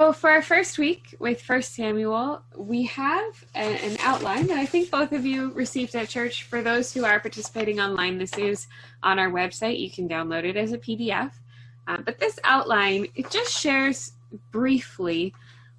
So for our first week with 1 Samuel, we have an outline that I think both of you received at church. For those who are participating online, this is on our website. You can download it as a PDF. But this outline, it just shares briefly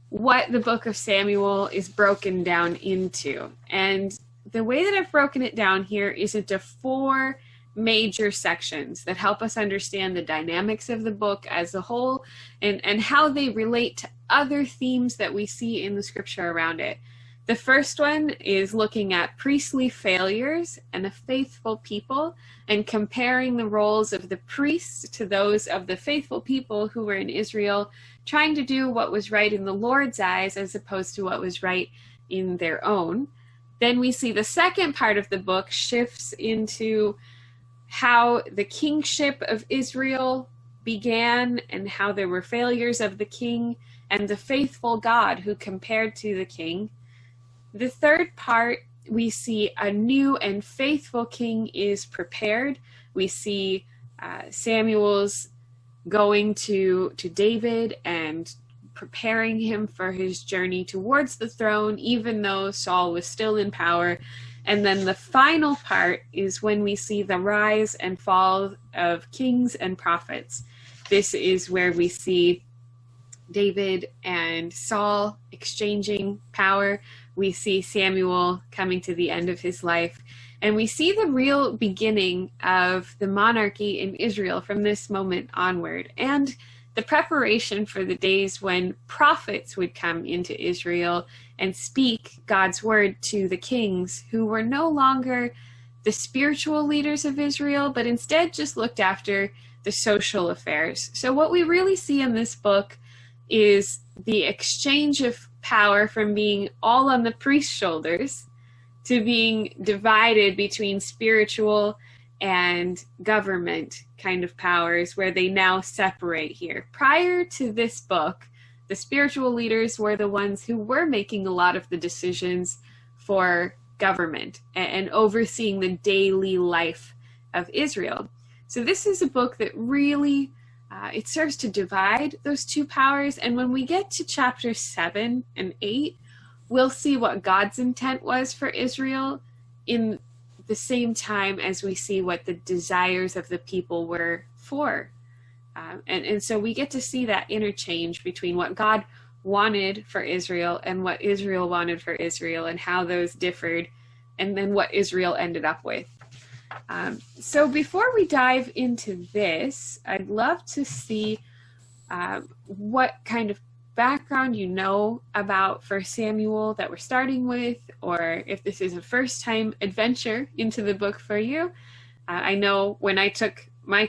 what the book of Samuel is broken down into. And the way that I've broken it down here is into 4 major sections that help us understand the dynamics of the book as a whole and how they relate to other themes that we see in the scripture around it. The first one is looking at priestly failures and a faithful people and comparing the roles of the priests to those of the faithful people who were in Israel, trying to do what was right in the Lord's eyes as opposed to what was right in their own. Then we see the second part of the book shifts into how the kingship of Israel began and how there were failures of the king and the faithful God who compared to the king. The third part, we see a new and faithful king is prepared. We see Samuel's going to David and preparing him for his journey towards the throne, even though Saul was still in power. And then the final part is when we see the rise and fall of kings and prophets. This is where we see David and Saul exchanging power. We see Samuel coming to the end of his life. And we see the real beginning of the monarchy in Israel from this moment onward. And the preparation for the days when prophets would come into Israel and speak God's word to the kings who were no longer the spiritual leaders of Israel, but instead just looked after the social affairs. So what we really see in this book is the exchange of power from being all on the priest's shoulders to being divided between spiritual and government kind of powers, where they now separate here. Prior to this book, the spiritual leaders were the ones who were making a lot of the decisions for government and overseeing the daily life of Israel. So this is a book that really, it serves to divide those two powers. And when we get to chapters 7 and 8, we'll see what God's intent was for Israel in the same time as we see what the desires of the people were for. And so we get to see that interchange between what God wanted for Israel and what Israel wanted for Israel and how those differed, and then what Israel ended up with. So before we dive into this, I'd love to see what kind of background you know about 1 Samuel that we're starting with, or if this is a first-time adventure into the book for you. I know when I took my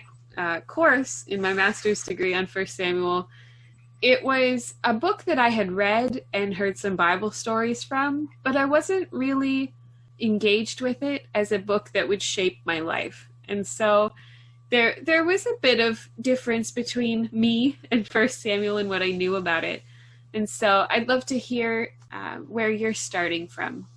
course in my master's degree on 1 Samuel, it was a book that I had read and heard some Bible stories from, but I wasn't really engaged with it as a book that would shape my life. And so there was a bit of difference between me and 1 Samuel and what I knew about it. And so I'd love to hear where you're starting from.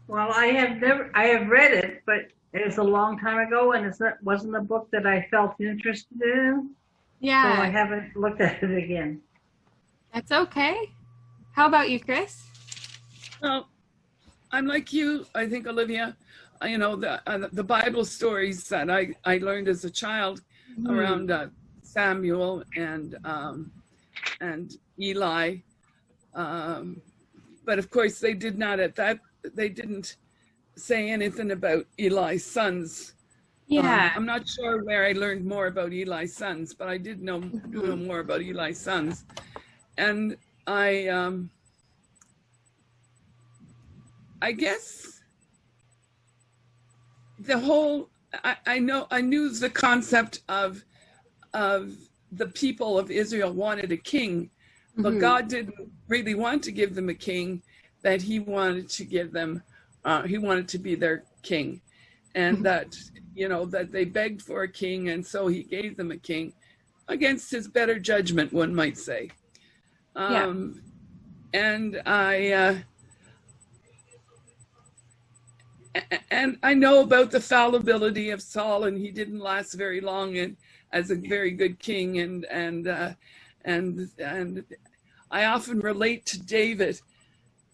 Well, I have read it, but it was a long time ago, and it wasn't a book that I felt interested in. Yeah. So I haven't looked at it again. That's okay. How about you, Chris? Well, I'm like you, I think, Olivia. You know, the Bible stories that I learned as a child around Samuel and Eli, but of course they did not they didn't say anything about Eli's sons. Yeah. I'm not sure where I learned more about Eli's sons, but I did know more about Eli's sons, and I guess the whole I knew the concept of the people of Israel wanted a king, but God didn't really want to give them a king. That He wanted to give them, He wanted to be their king, and that that they begged for a king, and so He gave them a king against His better judgment, one might say. and I know about the fallibility of Saul, and he didn't last very long as a very good king, and I often relate to David,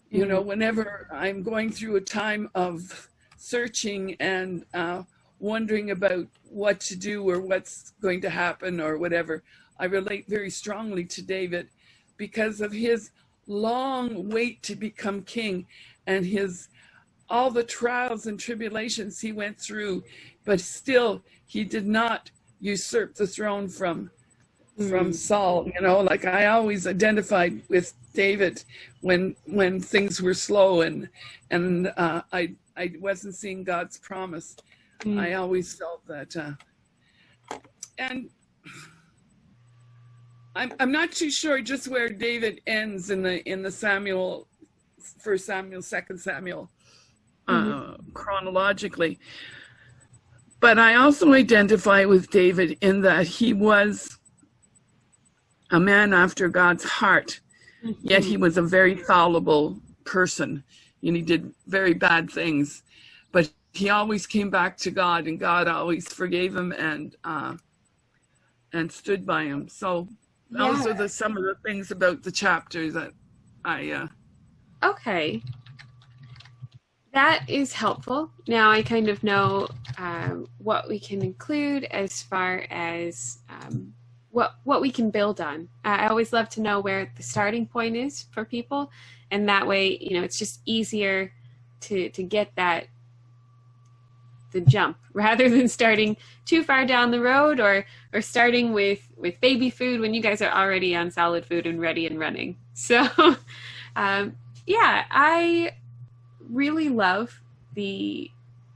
you know, whenever I'm going through a time of searching and wondering about what to do or what's going to happen or whatever. I relate very strongly to David because of his long wait to become king and all the trials and tribulations he went through, but still he did not usurp the throne from Saul. You know, like I always identified with David when things were slow and I wasn't seeing God's promise. I always felt that, and I'm not too sure just where David ends in the Samuel, 1 Samuel, 2 Samuel, chronologically. But I also identify with David in that he was a man after God's heart, yet he was a very fallible person, and he did very bad things. But he always came back to God, and God always forgave him and stood by him. So those are some of the things about the chapter that I... Okay. That is helpful. Now I kind of know what we can include as far as what we can build on. I always love to know where the starting point is for people, and that way, you know, it's just easier to get the jump rather than starting too far down the road or starting with baby food when you guys are already on solid food and ready and running. So I really love the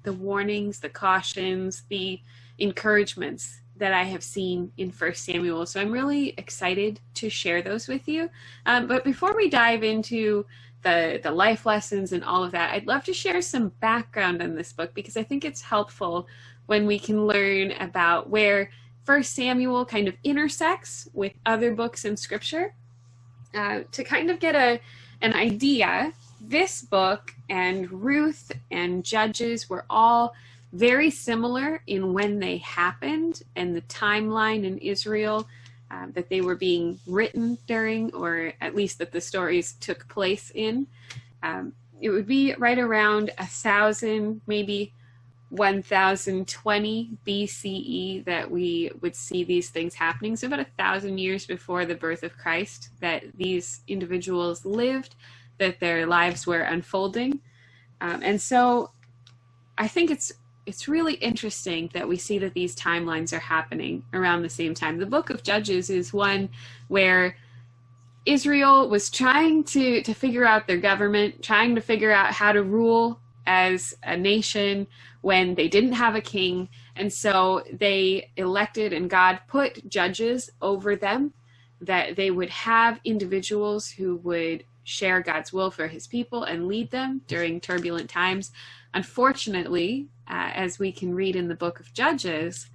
warnings, the cautions, the encouragements that I have seen in 1 Samuel. So I'm really excited to share those with you. But before we dive into the life lessons and all of that, I'd love to share some background on this book because I think it's helpful when we can learn about where 1 Samuel kind of intersects with other books in Scripture. To kind of get an idea, this book and Ruth and Judges were all very similar in when they happened and the timeline in Israel that they were being written during, or at least that the stories took place in. It would be right around 1000, maybe 1020 BCE that we would see these things happening. So about 1,000 years before the birth of Christ that these individuals lived, that their lives were unfolding. And so I think it's really interesting that we see that these timelines are happening around the same time. The book of Judges is one where Israel was trying to figure out their government, trying to figure out how to rule as a nation when they didn't have a king. And so they elected, and God put judges over them, that they would have individuals who would share God's will for his people and lead them during turbulent times. Unfortunately, as we can read in the book of Judges,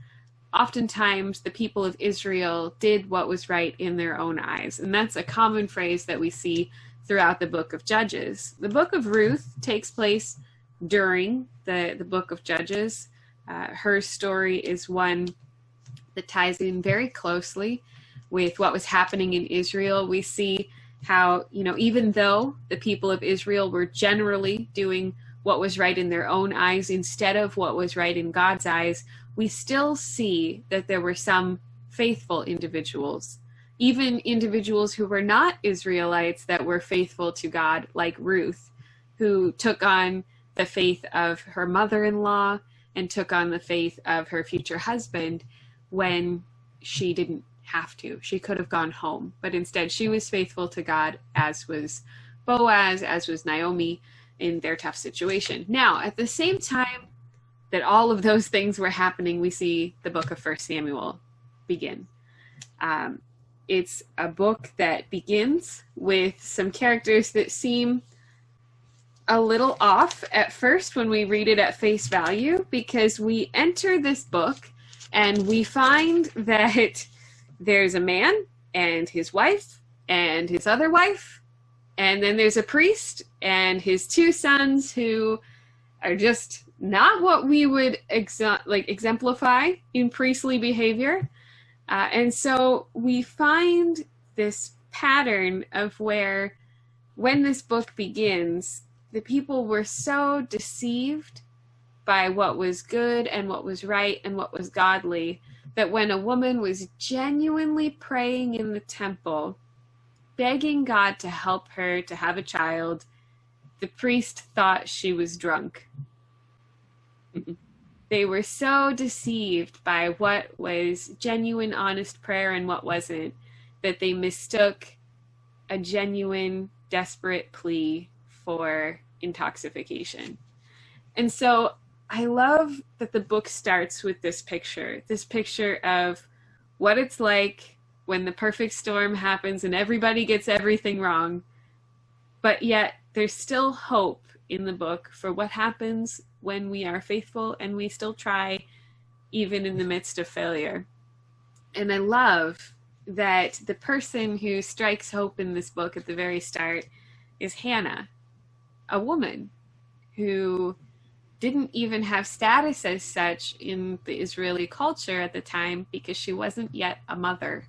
oftentimes the people of Israel did what was right in their own eyes. And that's a common phrase that we see throughout the book of Judges. The book of Ruth takes place during the book of Judges. Her story is one that ties in very closely with what was happening in Israel. We see how, even though the people of Israel were generally doing what was right in their own eyes instead of what was right in God's eyes, we still see that there were some faithful individuals, even individuals who were not Israelites that were faithful to God, like Ruth, who took on the faith of her mother-in-law and took on the faith of her future husband when she didn't have to. She could have gone home, but instead she was faithful to God, as was Boaz, as was Naomi in their tough situation. Now, at the same time that all of those things were happening, we see the book of 1 Samuel begin. It's a book that begins with some characters that seem a little off at first when we read it at face value, because we enter this book and we find that there's a man and his wife and his other wife And then there's a priest and his two sons who are just not what we would exemplify in priestly behavior. And so we find this pattern of where, when this book begins, the people were so deceived by what was good and what was right and what was godly, that when a woman was genuinely praying in the temple, begging God to help her to have a child, the priest thought she was drunk. They were so deceived by what was genuine, honest prayer and what wasn't, that they mistook a genuine, desperate plea for intoxication. And so I love that the book starts with this picture of what it's like when the perfect storm happens and everybody gets everything wrong, but yet there's still hope in the book for what happens when we are faithful and we still try, even in the midst of failure. And I love that the person who strikes hope in this book at the very start is Hannah, a woman who didn't even have status as such in the Israeli culture at the time because she wasn't yet a mother.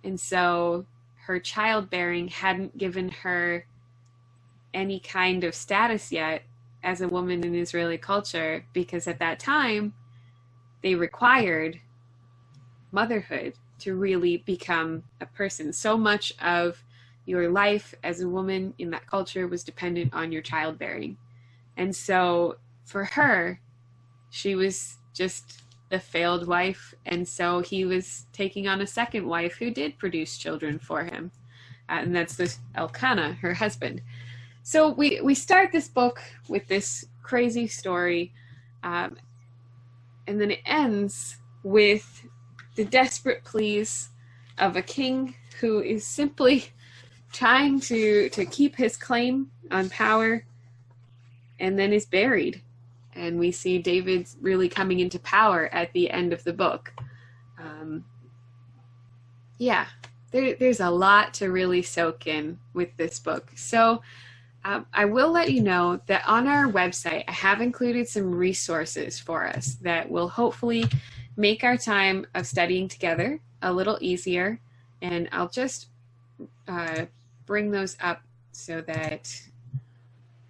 And so her childbearing hadn't given her any kind of status yet as a woman in Israeli culture, because at that time they required motherhood to really become a person. So much of your life as a woman in that culture was dependent on your childbearing. And so for her, she was just a failed wife, and so he was taking on a second wife who did produce children for him, and that's this Elkanah, her husband. So we start this book with this crazy story, and then it ends with the desperate pleas of a king who is simply trying to keep his claim on power, and then is buried. And we see David's really coming into power at the end of the book. There's a lot to really soak in with this book. So I will let you know that on our website, I have included some resources for us that will hopefully make our time of studying together a little easier. And I'll just bring those up so that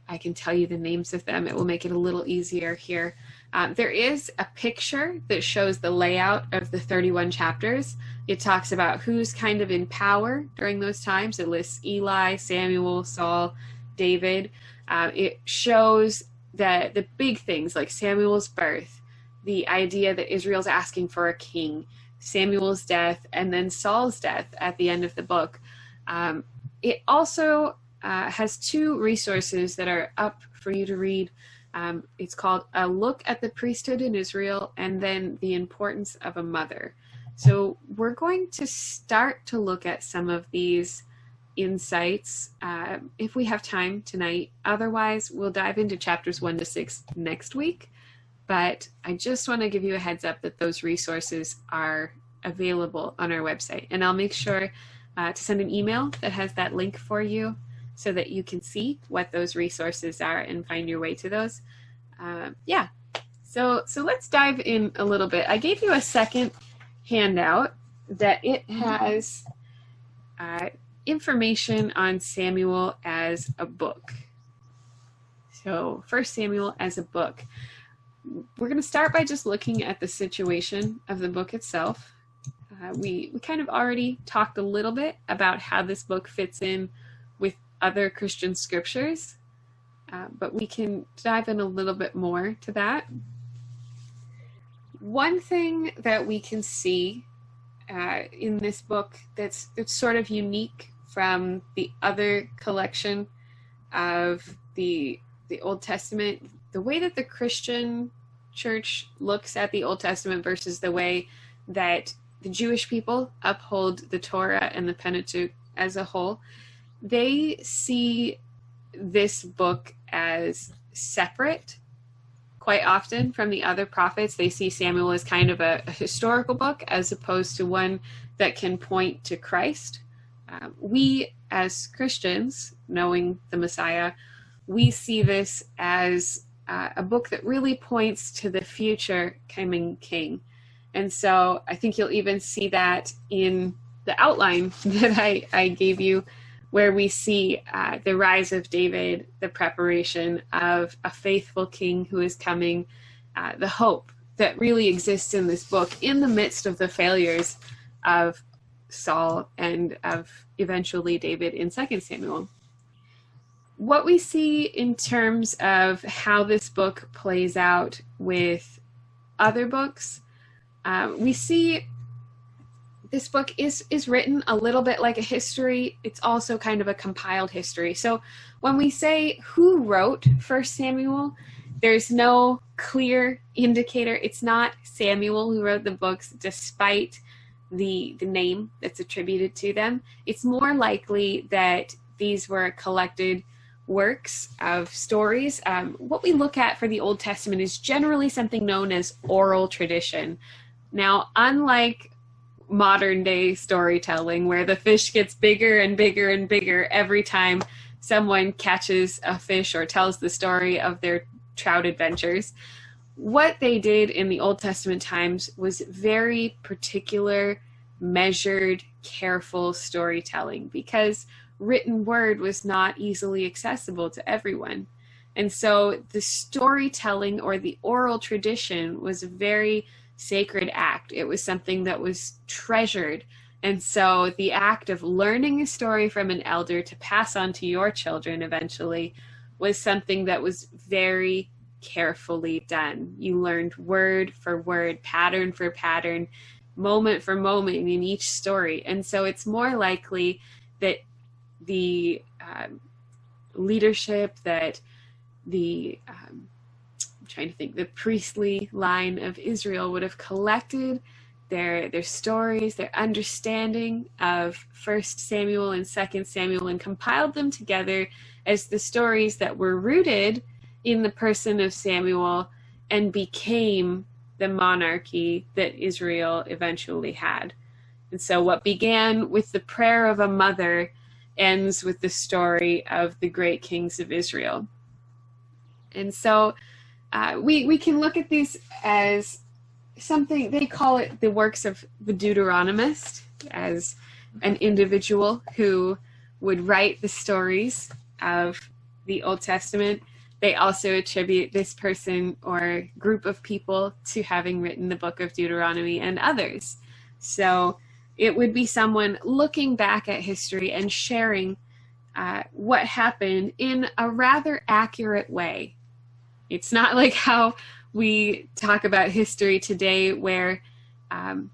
I can tell you the names of them. It will make it a little easier here. There is a picture that shows the layout of the 31 chapters. It talks about who's kind of in power during those times. It lists Eli, Samuel, Saul, David. It shows the big things like Samuel's birth, the idea that Israel's asking for a king, Samuel's death, and then Saul's death at the end of the book. It also has two resources that are up for you to read. It's called A Look at the Priesthood in Israel, and then The Importance of a Mother. So we're going to start to look at some of these insights if we have time tonight. Otherwise, we'll dive into chapters 1 to 6 next week. But I just want to give you a heads up that those resources are available on our website. And I'll make sure to send an email that has that link for you, so that you can see what those resources are and find your way to those. So let's dive in a little bit. I gave you a second handout that it has information on Samuel as a book. So 1 Samuel as a book. We're going to start by just looking at the situation of the book itself. We kind of already talked a little bit about how this book fits in with other Christian scriptures, but we can dive in a little bit more to that. One thing that we can see in this book that's sort of unique from the other collection of the Old Testament, the way that the Christian church looks at the Old Testament versus the way that the Jewish people uphold the Torah and the Pentateuch as a whole, they see this book as separate quite often from the other prophets. They see Samuel as kind of a historical book as opposed to one that can point to Christ. we as Christians, knowing the Messiah, we see this as a book that really points to the future coming king. And so I think you'll even see that in the outline that I gave you, where we see the rise of David, the preparation of a faithful king who is coming, the hope that really exists in this book in the midst of the failures of Saul and of eventually David in 2 Samuel. What we see in terms of how this book plays out with other books, we see this book is written a little bit like a history. It's also kind of a compiled history. So when we say who wrote 1 Samuel, there's no clear indicator. It's not Samuel who wrote the books, despite the name that's attributed to them. It's more likely that these were collected works of stories. What we look at for the Old Testament is generally something known as oral tradition. Now, unlike modern day storytelling, where the fish gets bigger and bigger and bigger every time someone catches a fish or tells the story of their trout adventures, what they did in the Old Testament times was very particular, measured, careful storytelling, because written word was not easily accessible to everyone. And so the storytelling or the oral tradition was a very sacred act. It was something that was treasured. And so the act of learning a story from an elder to pass on to your children eventually was something that was very carefully done. You learned word for word, pattern for pattern, moment for moment in each story. And so it's more likely that the leadership, that the I'm trying to think, the priestly line of Israel would have collected their stories, their understanding of 1 Samuel and 2 Samuel, and compiled them together as the stories that were rooted in the person of Samuel and became the monarchy that Israel eventually had. And so what began with the prayer of a mother ends with the story of the great kings of Israel. And so we can look at these as something, they call it the works of the Deuteronomist, as an individual who would write the stories of the Old Testament. They also attribute this person or group of people to having written the book of Deuteronomy and others. So it would be someone looking back at history and sharing what happened in a rather accurate way. It's not like how we talk about history today, where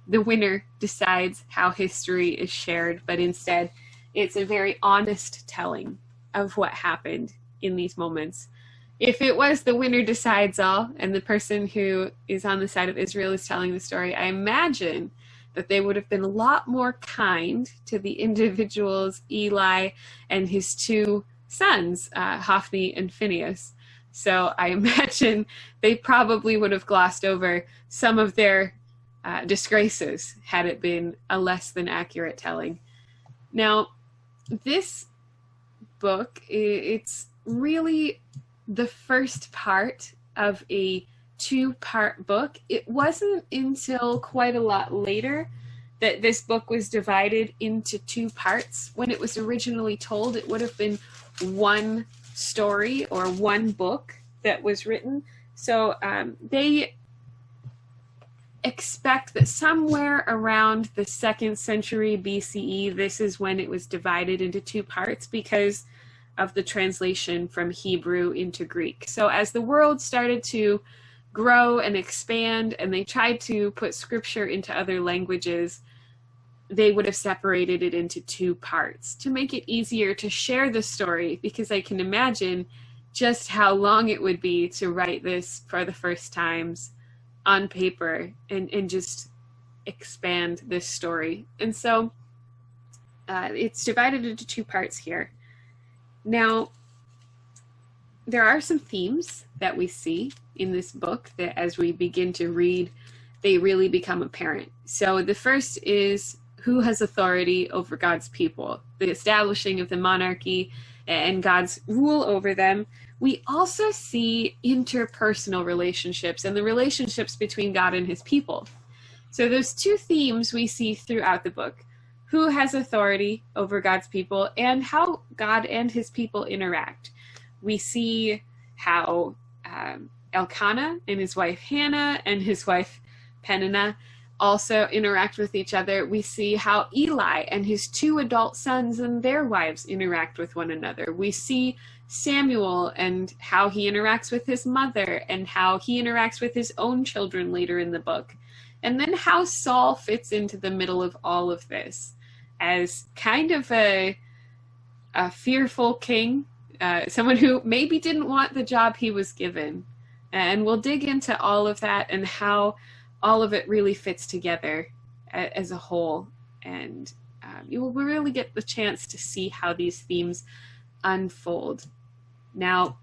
the winner decides how history is shared, but instead it's a very honest telling of what happened in these moments. If it was the winner decides all and the person who is on the side of Israel is telling the story, I imagine that they would have been a lot more kind to the individuals, Eli and his two sons, Hophni and Phinehas. So I imagine they probably would have glossed over some of their disgraces had it been a less than accurate telling. Now, this book, it's really the first part of a two-part book. It wasn't until quite a lot later that this book was divided into two parts. When it was originally told, it would have been one story or one book that was written. So they expect that somewhere around the 2nd century BCE, this is when it was divided into two parts because of the translation from Hebrew into Greek. So as the world started to grow and expand and they tried to put scripture into other languages, they would have separated it into two parts to make it easier to share the story, because I can imagine just how long it would be to write this for the first times on paper and just expand this story. And so it's divided into two parts here. Now, there are some themes that we see in this book that as we begin to read, they really become apparent. So the first is who has authority over God's people, the establishing of the monarchy and God's rule over them. We also see interpersonal relationships and the relationships between God and his people. So those two themes we see throughout the book: who has authority over God's people and how God and his people interact. We see how Elkanah and his wife Hannah and his wife Peninnah also interact with each other. We see how Eli and his two adult sons and their wives interact with one another. We see Samuel and how he interacts with his mother and how he interacts with his own children later in the book. And then how Saul fits into the middle of all of this as kind of a fearful king, someone who maybe didn't want the job he was given. And we'll dig into all of that and how all of it really fits together as a whole. And you will really get the chance to see how these themes unfold. Now,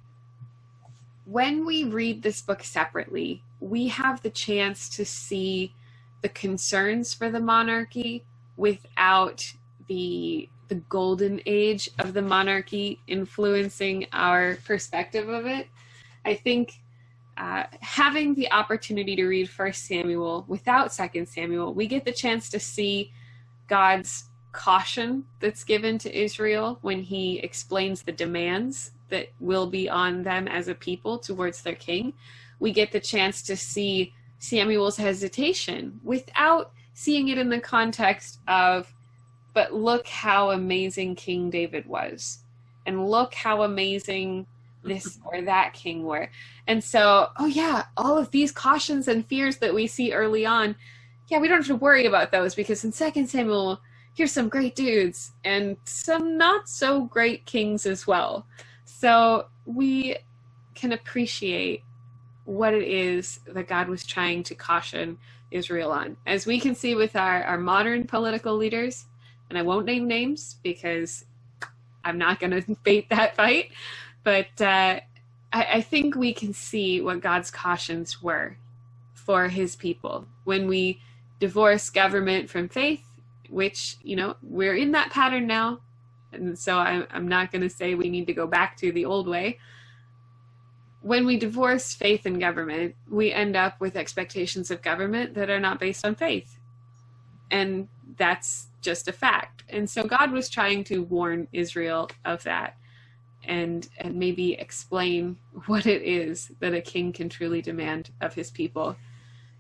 when we read this book separately, we have the chance to see the concerns for the monarchy without the golden age of the monarchy influencing our perspective of it. I think having the opportunity to read 1 Samuel without 2 Samuel, we get the chance to see God's caution that's given to Israel when he explains the demands that will be on them as a people towards their king. We get the chance to see Samuel's hesitation without seeing it in the context of, but look how amazing King David was, and look how amazing this or that king were. And so, oh yeah, all of these cautions and fears that we see early on, yeah, we don't have to worry about those, because in 2 Samuel, here's some great dudes and some not so great kings as well. So we can appreciate what it is that God was trying to caution Israel on. As we can see with our modern political leaders, and I won't name names because I'm not going to bait that fight, but I think we can see what God's cautions were for his people. When we divorce government from faith, which, you know, we're in that pattern now, and so I'm not going to say we need to go back to the old way. When we divorce faith and government, we end up with expectations of government that are not based on faith. And that's just a fact. And so God was trying to warn Israel of that and maybe explain what it is that a king can truly demand of his people.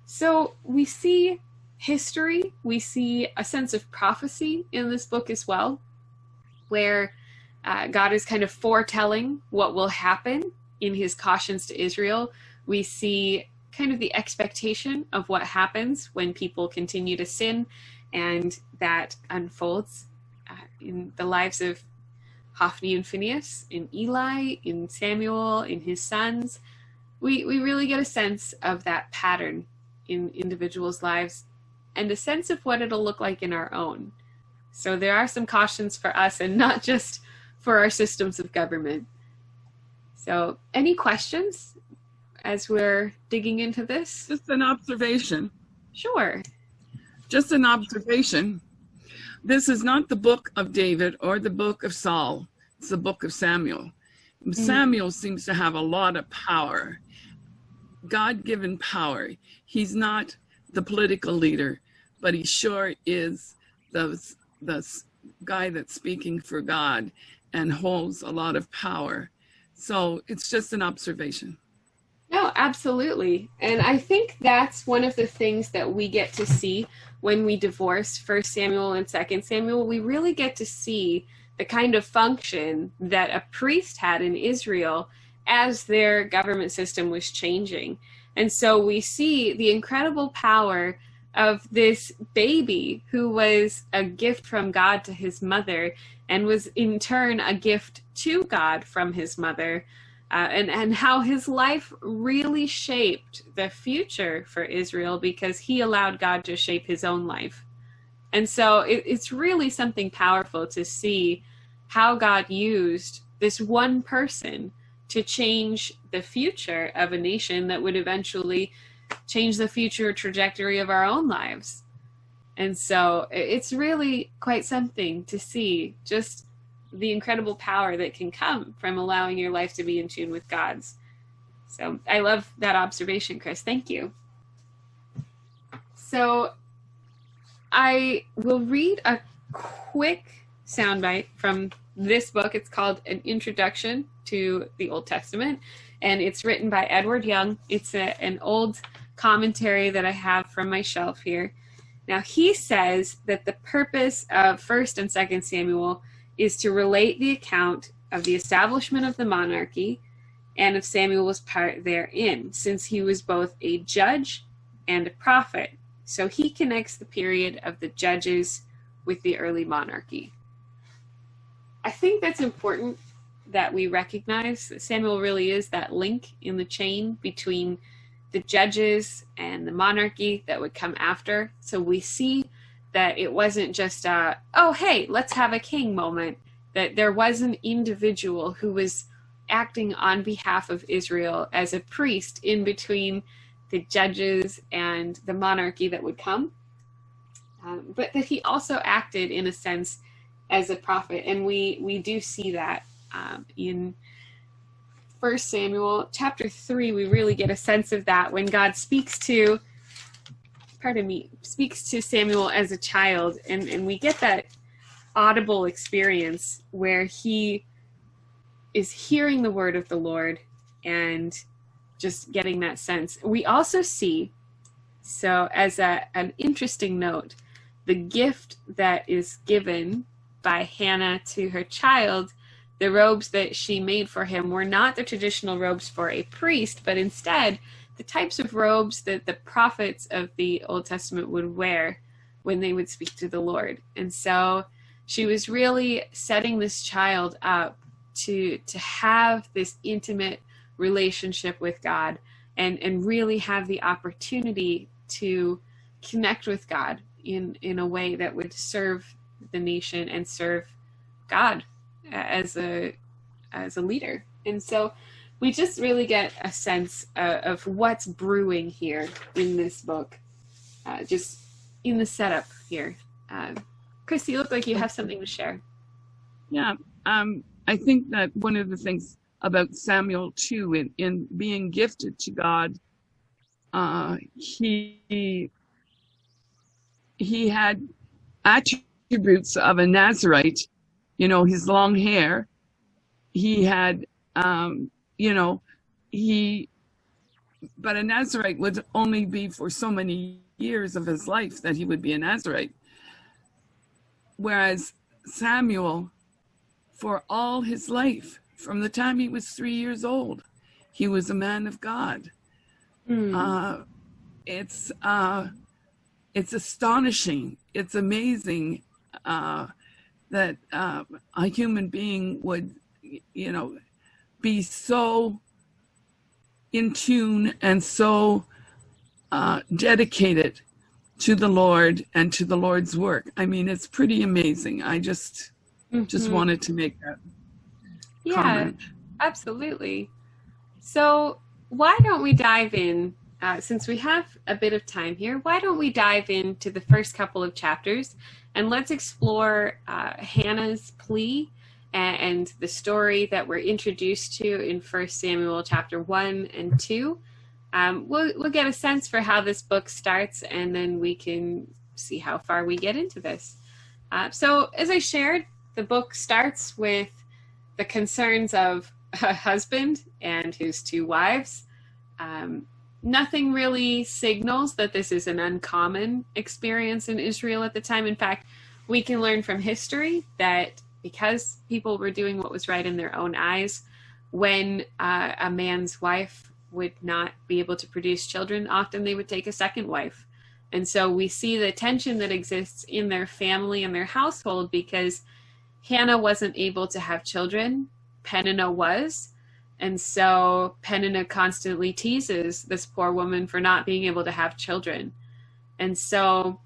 So we see history, we see a sense of prophecy in this book as well, where God is kind of foretelling what will happen in his cautions to Israel. We see kind of the expectation of what happens when people continue to sin, and that unfolds in the lives of Hophni and Phinehas, in Eli, in Samuel, in his sons. We really get a sense of that pattern in individuals' lives and a sense of what it'll look like in our own. So there are some cautions for us and not just for our systems of government. So any questions as we're digging into this? Just an observation. Sure. Just an observation. This is not the book of David or the book of Saul. It's the book of Samuel. Samuel seems to have a lot of power, God-given power. He's not the political leader, but he sure is the guy that's speaking for God and holds a lot of power. So it's just an observation. No, absolutely. And I think that's one of the things that we get to see when we divorce 1 Samuel and 2 Samuel. We really get to see the kind of function that a priest had in Israel as their government system was changing. And so we see the incredible power of this baby who was a gift from God to his mother and was in turn a gift to God from his mother, and how his life really shaped the future for Israel because he allowed God to shape his own life. And so it's really something powerful to see how God used this one person to change the future of a nation that would eventually change the future trajectory of our own lives. And so it's really quite something to see just the incredible power that can come from allowing your life to be in tune with God's. So I love that observation, Chris. Thank you. So I will read a quick soundbite from this book. It's called An Introduction to the Old Testament, and it's written by Edward Young. It's an old commentary that I have from my shelf here. Now, he says that the purpose of 1st and 2nd Samuel is to relate the account of the establishment of the monarchy and of Samuel's part therein, since he was both a judge and a prophet. So he connects the period of the judges with the early monarchy. I think that's important that we recognize that Samuel really is that link in the chain between the judges and the monarchy that would come after. So we see that it wasn't just a, oh, hey, let's have a king moment, that there was an individual who was acting on behalf of Israel as a priest in between the judges and the monarchy that would come. But that he also acted in a sense as a prophet. And we do see that in 1 Samuel chapter 3, we really get a sense of that when God speaks to Samuel as a child, and we get that audible experience where he is hearing the word of the Lord and just getting that sense. We also see, so as an interesting note, the gift that is given by Hannah to her child, the robes that she made for him were not the traditional robes for a priest, but instead the types of robes that the prophets of the Old Testament would wear when they would speak to the Lord. And so she was really setting this child up to have this intimate relationship with God and really have the opportunity to connect with God in a way that would serve the nation and serve God as a leader. And so we just really get a sense of what's brewing here in this book, just in the setup here. Chris, you look like you have something to share. Yeah, I think that one of the things about Samuel too, in being gifted to God, he had attributes of a Nazarite. His long hair. He had, but a Nazarite would only be for so many years of his life that he would be a Nazarite. Whereas Samuel, for all his life, from the time he was 3 years old, he was a man of God. It's astonishing. It's amazing that a human being would, be so in tune and so dedicated to the Lord and to the Lord's work. I mean, it's pretty amazing. I just wanted to make that comment. Absolutely. So why don't we dive in, since we have a bit of time here, why don't we dive into the first couple of chapters and let's explore Hannah's plea and the story that we're introduced to in 1 Samuel chapter 1 and 2. We'll get a sense for how this book starts, and then we can see how far we get into this. So as I shared, the book starts with the concerns of a husband and his 2 wives. Nothing really signals that this is an uncommon experience in Israel at the time. In fact, we can learn from history that because people were doing what was right in their own eyes, when a man's wife would not be able to produce children, often they would take a second wife. And so we see the tension that exists in their family and their household because Hannah wasn't able to have children. Peninnah was. And so Peninnah constantly teases this poor woman for not being able to have children. And so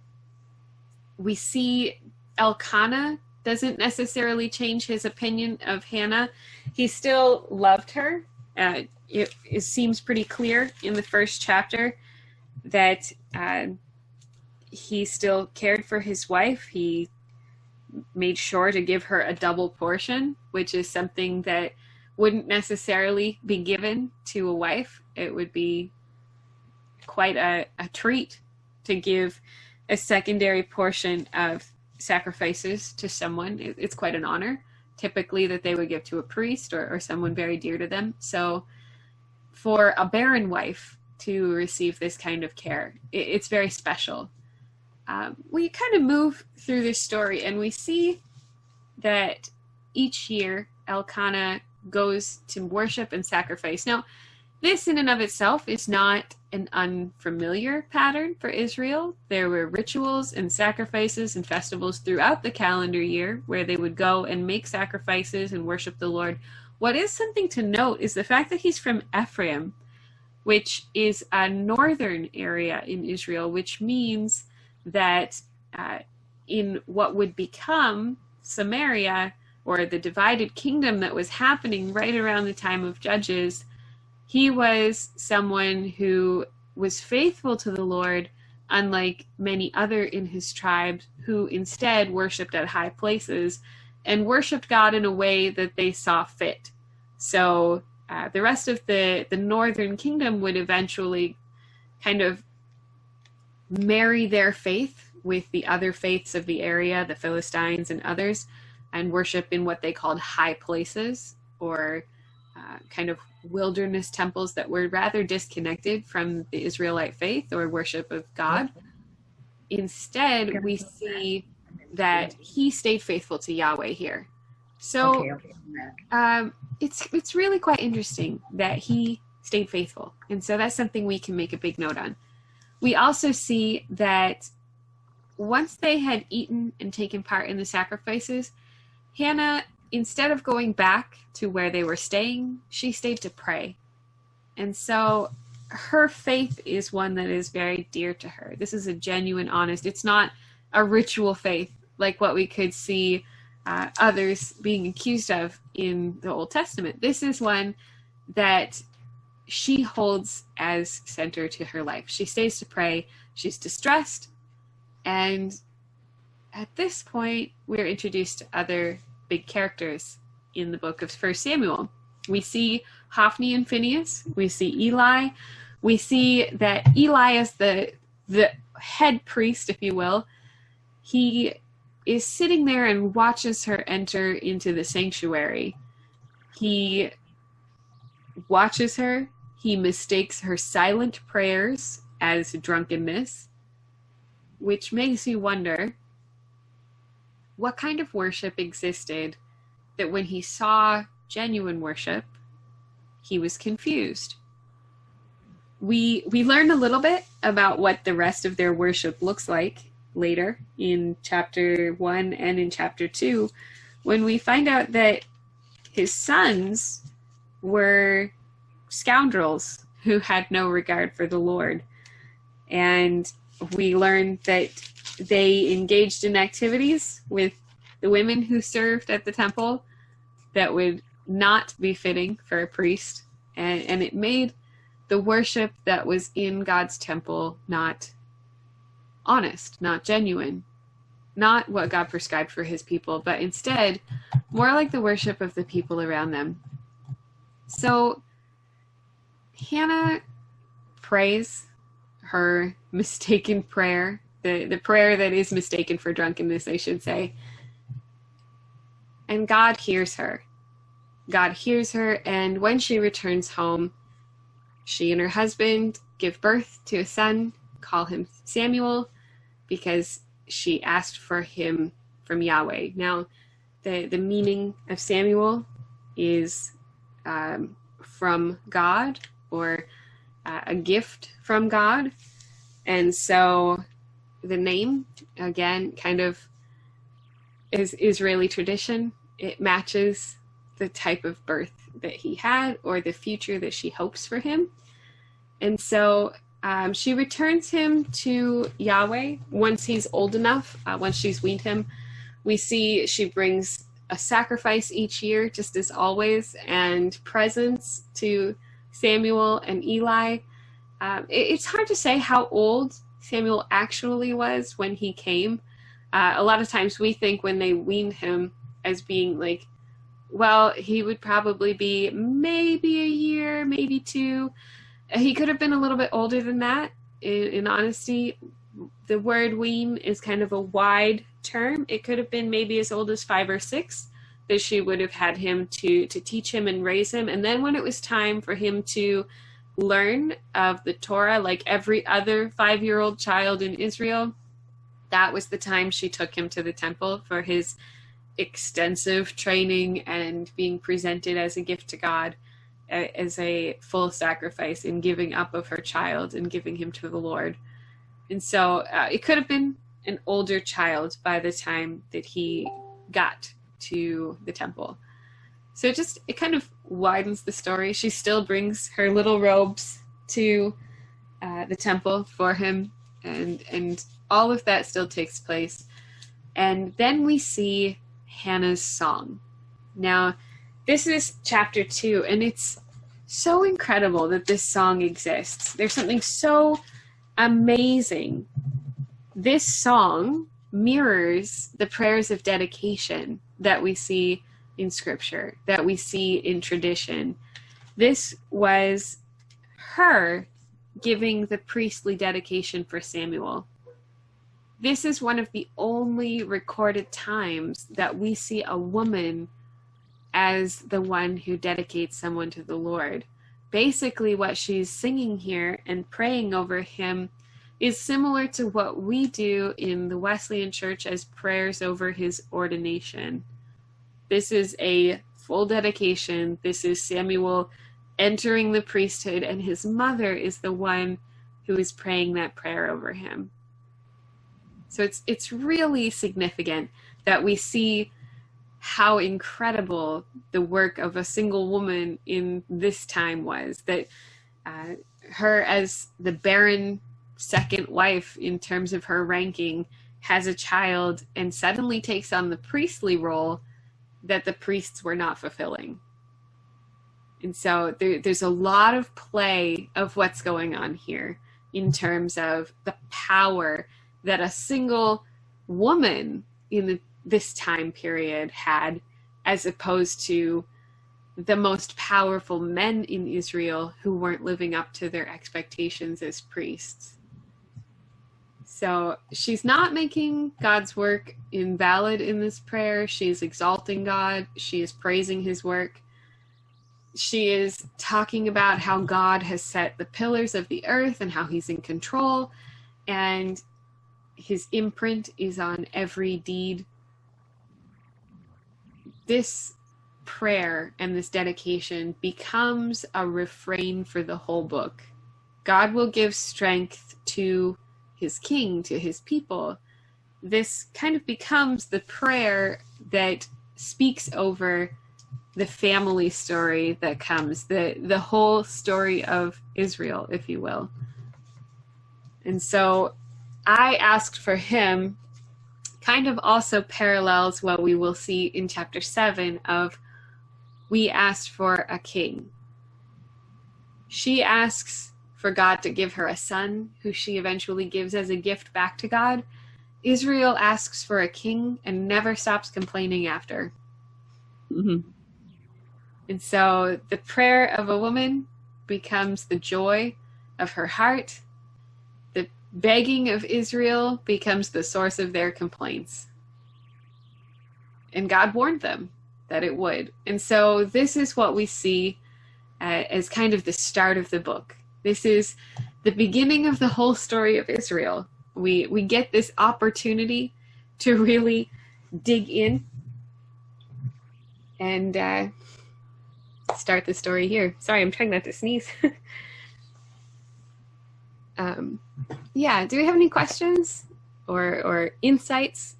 we see Elkanah doesn't necessarily change his opinion of Hannah. He still loved her. It seems pretty clear in the first chapter that he still cared for his wife. He made sure to give her a double portion, which is something that wouldn't necessarily be given to a wife. It would be quite a treat to give a secondary portion of sacrifices to someone. It's quite an honor, typically, that they would give to a priest or someone very dear to them. So for a barren wife to receive this kind of care, it's very special. We kind of move through this story and we see that each year Elkanah goes to worship and sacrifice. Now, this in and of itself is not an unfamiliar pattern for Israel. There were rituals and sacrifices and festivals throughout the calendar year where they would go and make sacrifices and worship the Lord. What is something to note is the fact that he's from Ephraim, which is a northern area in Israel, which means that in what would become Samaria, or the divided kingdom that was happening right around the time of Judges, he was someone who was faithful to the Lord, unlike many other in his tribe who instead worshipped at high places and worshipped God in a way that they saw fit. So the rest of the northern kingdom would eventually kind of marry their faith with the other faiths of the area, the Philistines and others, and worship in what they called high places, or kind of wilderness temples that were rather disconnected from the Israelite faith or worship of God. Instead, we see that he stayed faithful to Yahweh here. So it's really quite interesting that he stayed faithful. And so that's something we can make a big note on. We also see that once they had eaten and taken part in the sacrifices, Hannah, instead of going back to where they were staying, she stayed to pray. And so her faith is one that is very dear to her. This is a genuine, honest, it's not a ritual faith like what we could see others being accused of in the Old Testament. This is one that she holds as center to her life. She stays to pray. She's distressed. And at this point, we're introduced to other big characters in the book of 1 Samuel. We see Hophni and Phinehas. We see Eli. We see that Eli is the head priest, if you will. He is sitting there and watches her enter into the sanctuary. He watches her. He mistakes her silent prayers as drunkenness, which makes you wonder what kind of worship existed that when he saw genuine worship, he was confused. We learn a little bit about what the rest of their worship looks like later in chapter 1 and in chapter 2, when we find out that his sons were scoundrels who had no regard for the Lord. And we learn that they engaged in activities with the women who served at the temple that would not be fitting for a priest. And it made the worship that was in God's temple not honest, not genuine, not what God prescribed for his people, but instead more like the worship of the people around them. So Hannah prays her mistaken prayer, the prayer that is mistaken for drunkenness, I should say. And God hears her. God hears her, and when she returns home, she and her husband give birth to a son, call him Samuel, because she asked for him from Yahweh. Now, the meaning of Samuel is from God, or a gift from God. And so the name, again, kind of is Israeli tradition. It matches the type of birth that he had or the future that she hopes for him. And so she returns him to Yahweh once he's old enough, once she's weaned him. We see she brings a sacrifice each year, just as always, and presents to Samuel and Eli. It's hard to say how old Samuel actually was when he came. A lot of times we think when they weaned him as being like, well, he would probably be maybe a year, maybe two. He could have been a little bit older than that. In honesty, the word wean is kind of a wide term. It could have been maybe as old as 5 or 6 that she would have had him to teach him and raise him. And then when it was time for him to learn of the Torah, like every other 5-year-old child in Israel, that was the time she took him to the temple for his extensive training and being presented as a gift to God, as a full sacrifice in giving up of her child and giving him to the Lord. And so it could have been an older child by the time that he got to the temple. So it kind of widens the story. She still brings her little robes to the temple for him, and all of that still takes place. And then we see Hannah's song. Now, this is chapter 2, and it's so incredible that this song exists. There's something so amazing. This song mirrors the prayers of dedication that we see in scripture, that we see in tradition. This was her giving the priestly dedication for Samuel. This is one of the only recorded times that we see a woman as the one who dedicates someone to the Lord. Basically, what she's singing here and praying over him is similar to what we do in the Wesleyan Church as prayers over his ordination. This is a full dedication. This is Samuel entering the priesthood, and his mother is the one who is praying that prayer over him. So it's really significant that we see how incredible the work of a single woman in this time was, that her as the barren second wife in terms of her ranking has a child and suddenly takes on the priestly role that the priests were not fulfilling. And so there's a lot of play of what's going on here in terms of the power that a single woman in this time period had, as opposed to the most powerful men in Israel who weren't living up to their expectations as priests. So she's not making God's work invalid in this prayer. She's exalting God. She is praising his work. She is talking about how God has set the pillars of the earth and how he's in control, and his imprint is on every deed. This prayer and this dedication becomes a refrain for the whole book. God will give strength to his king, to his people. This kind of becomes the prayer that speaks over the family story that comes, the whole story of Israel, if you will. And so I asked for him, kind of also parallels what we will see in chapter 7 of, we asked for a king. She asks for God to give her a son, who she eventually gives as a gift back to God. Israel asks for a king and never stops complaining after. Mm-hmm. And so the prayer of a woman becomes the joy of her heart. The begging of Israel becomes the source of their complaints. And God warned them that it would. And so this is what we see as kind of the start of the book. This is the beginning of the whole story of Israel. We get this opportunity to really dig in and start the story here. Sorry, I'm trying not to sneeze. Yeah, do we have any questions or insights?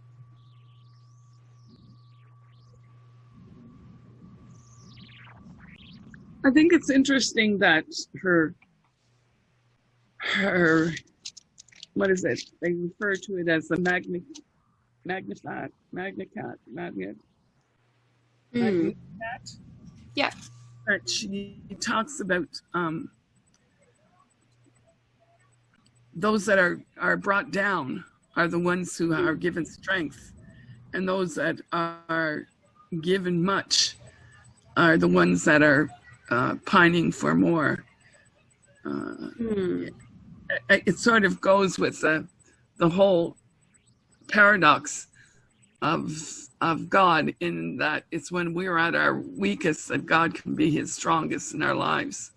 I think it's interesting that her what is it? They refer to it as the Magnicat. Yeah. That she talks about those that are brought down are the ones who are given strength, and those that are given much are the ones that are pining for more. It sort of goes with the whole paradox of God, in that it's when we're at our weakest that God can be his strongest in our lives.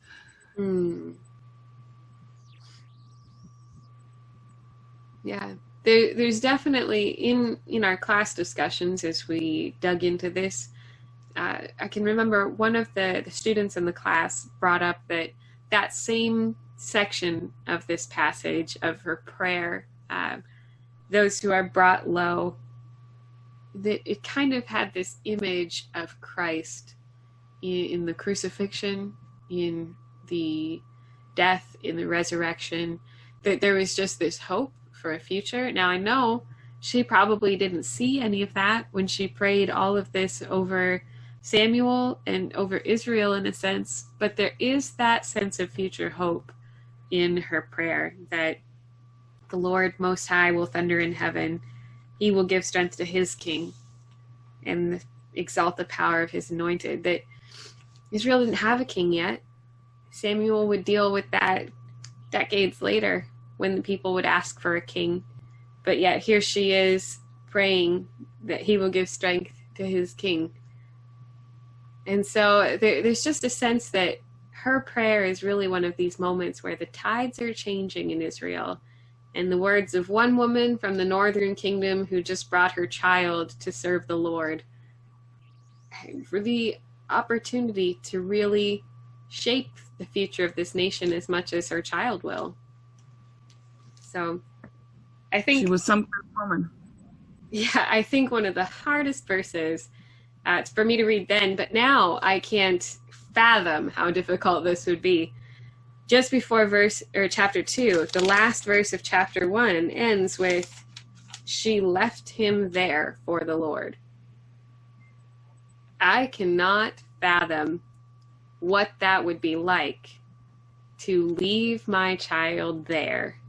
Yeah, there's definitely in our class discussions as we dug into this, I can remember one of the students in the class brought up that same section of this passage of her prayer, those who are brought low, that it kind of had this image of Christ in the crucifixion, in the death, in the resurrection, that there was just this hope for a future. Now, I know she probably didn't see any of that when she prayed all of this over Samuel and over Israel in a sense, but there is that sense of future hope in her prayer, that the Lord Most High will thunder in heaven. He will give strength to his king and exalt the power of his anointed. That Israel didn't have a king yet. Samuel would deal with that decades later when the people would ask for a king. But yet here she is praying that he will give strength to his king. And so there's just a sense that her prayer is really one of these moments where the tides are changing in Israel. And the words of one woman from the northern kingdom who just brought her child to serve the Lord, for the opportunity to really shape the future of this nation as much as her child will. So I think she was some kind of woman. Yeah, I think one of the hardest verses for me to read then, but now I can't fathom how difficult this would be. Just before chapter 2, the last verse of chapter 1 ends with, "She left him there for the Lord." I cannot fathom what that would be like, to leave my child there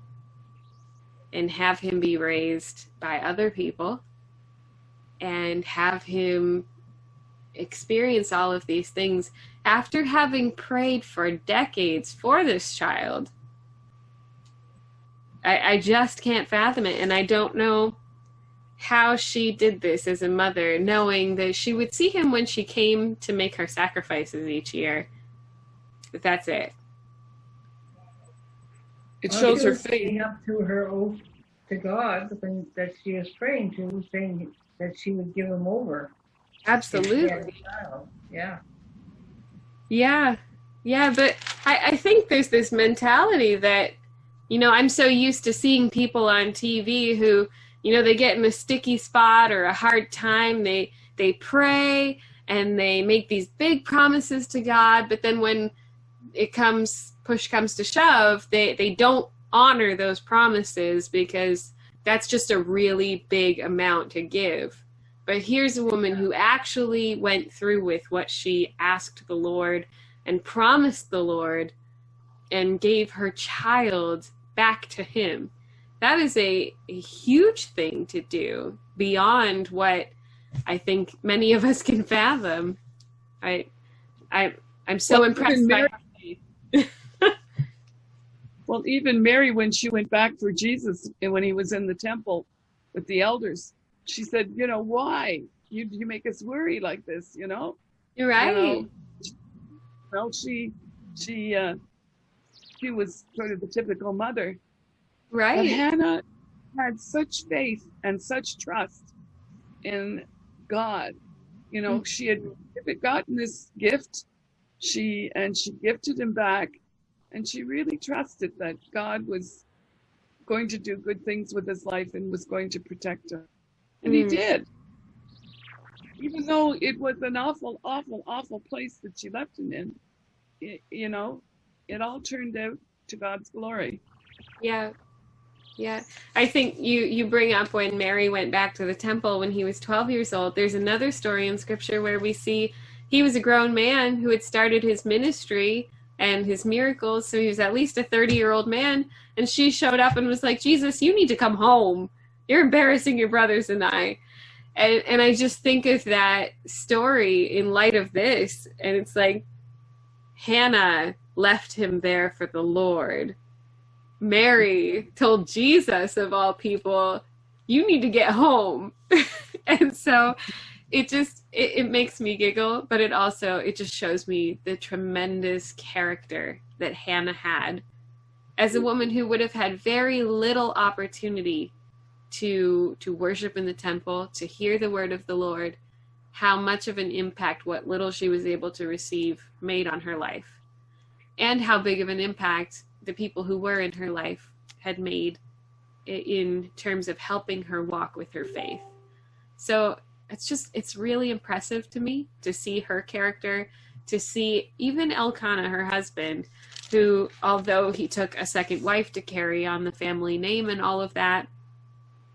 and have him be raised by other people and have him experience all of these things after having prayed for decades for this child. I just can't fathom it, and I don't know how she did this as a mother, knowing that she would see him when she came to make her sacrifices each year. But that's it. It shows her faith. Saying up to her oath to God that she is praying to, saying that she would give him over. Absolutely. Yeah. Yeah, but I think there's this mentality that, I'm so used to seeing people on TV who, they get in a sticky spot or a hard time, they pray and they make these big promises to God, but then when push comes to shove, they don't honor those promises because that's just a really big amount to give. But here's a woman who actually went through with what she asked the Lord and promised the Lord and gave her child back to him. That is a huge thing to do beyond what I think many of us can fathom. I'm so impressed by her faith. Well, even Mary, when she went back for Jesus and when he was in the temple with the elders, she said, why? You make us worry like this, You're right. She was sort of the typical mother. Right. But Hannah had such faith and such trust in God. She had gotten this gift, she gifted him back, and she really trusted that God was going to do good things with his life and was going to protect him. And he did. Even though it was an awful, awful, awful place that she left him in, it all turned out to God's glory. Yeah. I think you bring up when Mary went back to the temple when he was 12 years old. There's another story in scripture where we see he was a grown man who had started his ministry and his miracles. So he was at least a 30-year-old man. And she showed up and was like, Jesus, you need to come home. You're embarrassing your brothers and I. And I just think of that story in light of this. And it's like, Hannah left him there for the Lord. Mary told Jesus, of all people, you need to get home. And so it makes me giggle, but it just shows me the tremendous character that Hannah had as a woman who would have had very little opportunity to worship in the temple, to hear the word of the Lord, how much of an impact what little she was able to receive made on her life, and how big of an impact the people who were in her life had made in terms of helping her walk with her faith. So it's really impressive to me to see her character, to see even Elkanah, her husband, who, although he took a second wife to carry on the family name and all of that,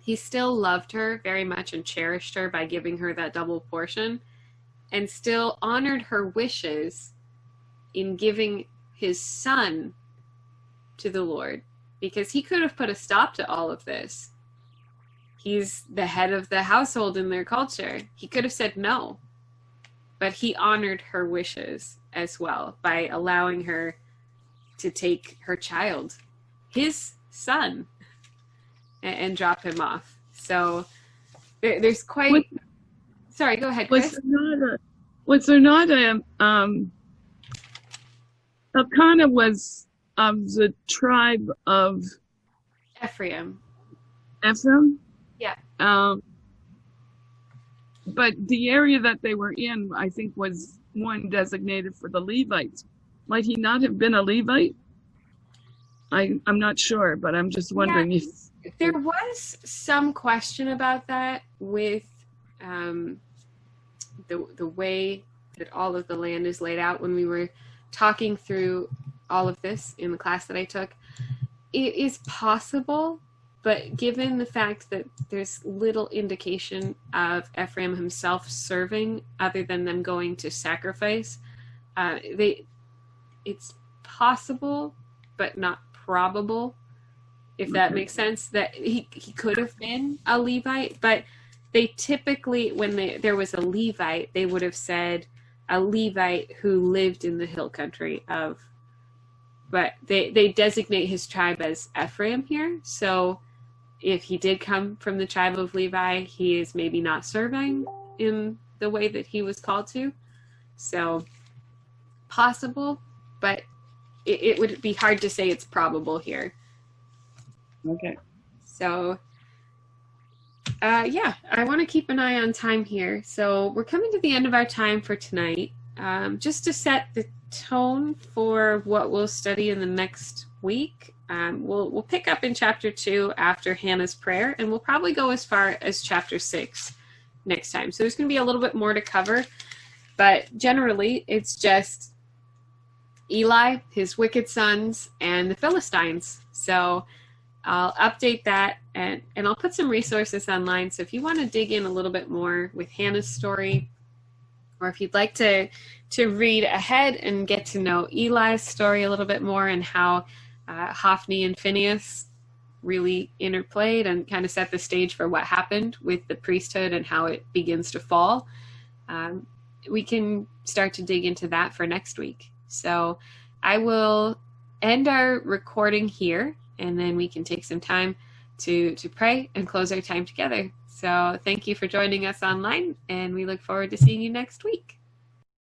he still loved her very much and cherished her by giving her that double portion, and still honored her wishes in giving his son to the Lord, because he could have put a stop to all of this. He's the head of the household in their culture. He could have said no, but he honored her wishes as well by allowing her to take her child, his son, and drop him off. So there's quite... Sorry, go ahead, Chris. Was there not Elkanah was of the tribe of Ephraim? Yeah. Yeah. But the area that they were in, I think, was one designated for the Levites. Might he not have been a Levite? I'm not sure, but I'm just wondering if... There was some question about that with the way that all of the land is laid out when we were talking through all of this in the class that I took. It is possible, but given the fact that there's little indication of Ephraim himself serving other than them going to sacrifice, it's possible, but not probable, if that makes sense, that he could have been a Levite. But they typically, when there was a Levite, they would have said a Levite who lived in the hill country of, but they designate his tribe as Ephraim here. So if he did come from the tribe of Levi, he is maybe not serving in the way that he was called to. So possible, but it would be hard to say it's probable here. Okay. So, yeah, I want to keep an eye on time here. So we're coming to the end of our time for tonight. Just to set the tone for what we'll study in the next week, we'll pick up in chapter 2 after Hannah's prayer, and we'll probably go as far as chapter 6 next time. So there's going to be a little bit more to cover, but generally it's just Eli, his wicked sons, and the Philistines. So I'll update that, and I'll put some resources online. So if you want to dig in a little bit more with Hannah's story, or if you'd like to read ahead and get to know Eli's story a little bit more and how Hophni and Phinehas really interplayed and kind of set the stage for what happened with the priesthood and how it begins to fall, we can start to dig into that for next week. So I will end our recording here, and then we can take some time to pray and close our time together. So thank you for joining us online, and we look forward to seeing you next week.